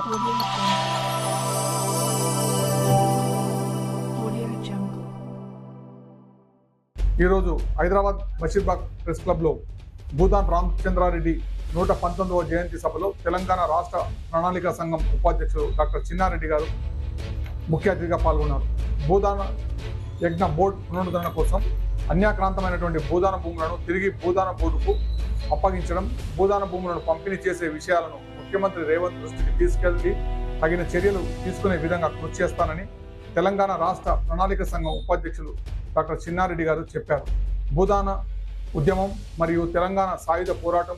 Audio Jungle. ఈరోజు Hyderabad Basheerbagh press క్లబ్లో భూదాన్ రామచంద్రారెడ్డి 119వ జయంతి సభలో తెలంగాణ రాష్ట్ర ప్రణాళిక సంఘం ఉపాధ్యక్షుడు డాక్టర్ చిన్నారెడ్డి గారు ముఖ్య అతిథిగా పాల్గొన్నారు. భూదాన యజ్ఞ బోర్డు పునరుద్ధరణ కోసం అన్యాక్రాంతమైనటువంటి భూదాన భూములను తిరిగి భూదాన బోర్డుకు అప్పగించడం, భూదాన భూములను పంపిణీ చేసే విషయాలను ముఖ్యమంత్రి రేవంత్ దృష్టికి తీసుకెళ్లి తగిన చర్యలు తీసుకునే విధంగా కృషి చేస్తానని తెలంగాణ రాష్ట్ర ప్రణాళిక సంఘం ఉపాధ్యక్షులు డాక్టర్ చిన్నారెడ్డి గారు చెప్పారు. భూదాన ఉద్యమం మరియు తెలంగాణ సాయుధ పోరాటం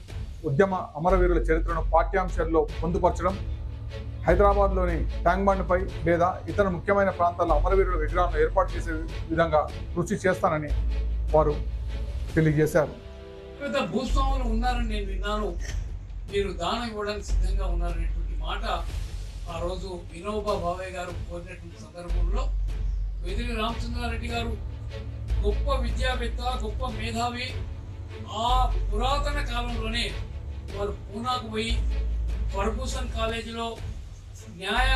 ఉద్యమ అమరవీరుల చరిత్రను పాఠ్యాంశాల్లో పొందుపరచడం, హైదరాబాద్లోని ట్యాంక్ బండ్పై లేదా ఇతర ముఖ్యమైన ప్రాంతాల్లో అమరవీరుల విగ్రహాలను ఏర్పాటు చేసే విధంగా కృషి చేస్తానని వారు తెలియజేశారు. భూస్వాములు ఉన్నారని నేను విన్నాను, మీరు దానం ఇవ్వడానికి సిద్ధంగా ఉన్నారనేటువంటి మాట ఆ రోజు వినోబా భావే గారు కోరినటువంటి సందర్భంలో వెదిరి రామచంద్రారెడ్డి గారు గొప్ప విద్యావేత్త, గొప్ప మేధావి. ఆ పురాతన కాలంలోనే వారు పూనాకు పోయి ఫర్గూసన్ కాలేజీలో న్యాయ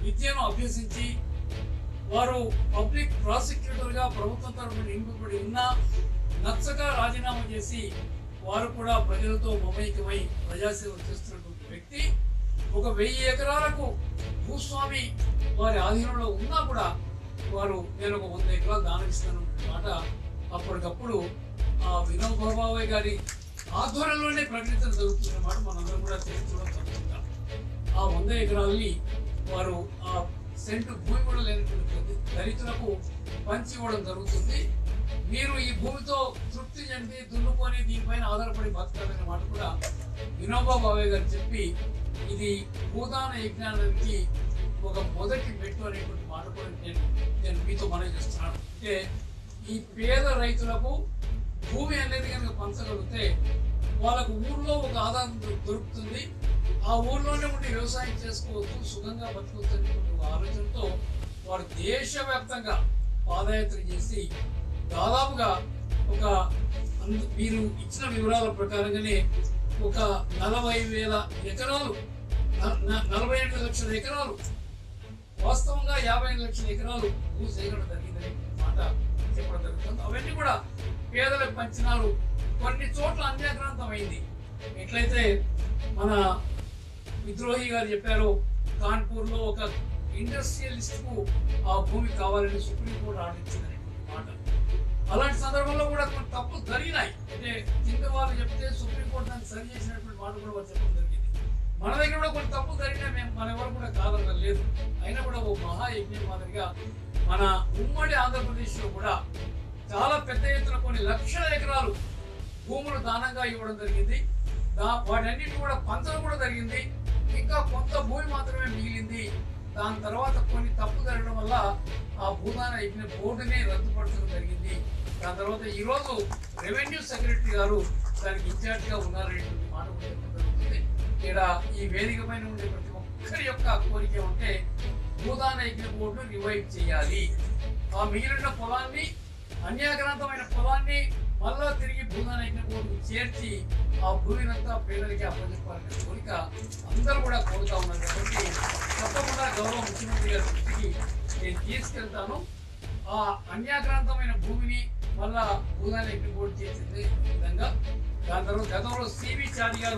విద్యను అభ్యసించి వారు పబ్లిక్ ప్రాసిక్యూటర్గా ప్రభుత్వం తరఫున నింపబడి ఉన్నా నచ్చక రాజీనామా చేసి వారు కూడా ప్రజలతో మమేకమై ప్రజాసేవ చేస్తున్నటువంటి వ్యక్తి. 1000 ఎకరాలకు భూస్వామి వారి ఆధీనంలో ఉన్నా కూడా వారు నేను 100 ఎకరాలు దానం ఇస్తాను మాట అప్పటికప్పుడు ఆ వినోబా భావే గారి ఆధ్వర్యంలోనే ప్రకటించడం జరుగుతున్న మాట మనందరం కూడా తెలుసుకోవడం తప్పకుండా ఆ 100 ఎకరాలని వారు ఆ సెంటు భూమి కూడా లేనటువంటి దళితులకు పంచి ఇవ్వడం జరుగుతుంది. మీరు ఈ భూమితో తృప్తి చెంది దున్నుకొని దీనిపైన ఆధారపడి బతకాలనే మాట కూడా వినోబా భావే గారు చెప్పి ఇది భూదాన యజ్ఞానికి ఒక మొదటి మెట్టు అనేటువంటి మాట కూడా నేను మీతో మనవి చేస్తున్నాను. అంటే ఈ పేద రైతులకు భూమి అనేది కనుక పంచగలిగితే వాళ్ళకు ఊర్లో ఒక ఆదాయం దొరుకుతుంది, ఆ ఊర్లోనే ఉండి వ్యవసాయం చేసుకోవచ్చు, సుఖంగా బతుకోవచ్చు అనేటువంటి ఒక ఆలోచనతో వారు దేశవ్యాప్తంగా పాదయాత్ర చేసి దాదాపుగా ఒక మీరు ఇచ్చిన వివరాల ప్రకారంగానే ఒక 40,000 ఎకరాలు 48 లక్షల ఎకరాలు వాస్తవంగా 55 లక్షల ఎకరాలు భూ సేకరణ జరిగిందనే మాట చెప్పడం జరుగుతుంది. అవన్నీ కూడా పేదలకు పంచినారు. కొన్ని చోట్ల అన్యాక్రాంతం అయింది. ఎట్లయితే మన విద్రోహి గారు చెప్పారు, కాన్పూర్లో ఒక ఇండస్ట్రియలిస్ట్ కు ఆ భూమి కావాలని సుప్రీంకోర్టు ఆర్డర్ మాట. అలాంటి సందర్భంలో కూడా కొన్ని తప్పులు జరిగినాయి. అంటే కింద వాళ్ళు చెప్తే సుప్రీంకోర్టు దాన్ని సరి చేసినటువంటి మాట కూడా వాళ్ళు చెప్పడం జరిగింది. మన దగ్గర కూడా కొన్ని తప్పులు జరిగినాయి, మేము మన ఎవరు కూడా కాదనడం లేదు. అయినా కూడా ఓ మహాయజ్ఞం మాదిరిగా మన ఉమ్మడి ఆంధ్రప్రదేశ్లో కూడా చాలా పెద్ద ఎత్తున కొన్ని లక్షల ఎకరాలు భూములు దానంగా ఇవ్వడం జరిగింది. వాటన్నిటి కూడా పంచడం కూడా జరిగింది. ఇంకా కొంత భూమి మాత్రమే మిగిలింది. దాని తర్వాత కొన్ని తప్పు జరగడం వల్ల ఆ భూదాన యజ్ఞ బోర్డునే రద్దుపరచడం జరిగింది. దాని తర్వాత ఈరోజు రెవెన్యూ సెక్రటరీ గారు దానికి ఇన్ఛార్జిగా ఉన్నారనేటువంటి మాట కూడా చెప్పడం జరుగుతుంది. ఇక్కడ ఈ వేదిక పైన ఉండే ప్రతి ఒక్కరి యొక్క కోరిక ఉంటే భూదాన యజ్ఞ బోర్డును రివైవ్ చేయాలి. ఆ మిగిలిన పొలాన్ని, అన్యాక్రాంతమైన పొలాన్ని మళ్ళా తిరిగి భూదాన యజ్ఞ బోర్డుకు చేర్చి ఆ భూమినంతా పేదలకి అప్పచెప్పాలనే కోరిక అందరూ కూడా కోరుతా ఉన్నారు. కాబట్టి తప్పకుండా గౌరవ ముఖ్యమంత్రి గారి దృష్టికి నేను తీసుకెళ్తాను. ఆ అన్యాక్రాంతమైన భూమిని మళ్ళా భూదాన యజ్ఞ బోర్డు చేసింది విధంగా. దాని తర్వాత గతంలో సివి చారి గారు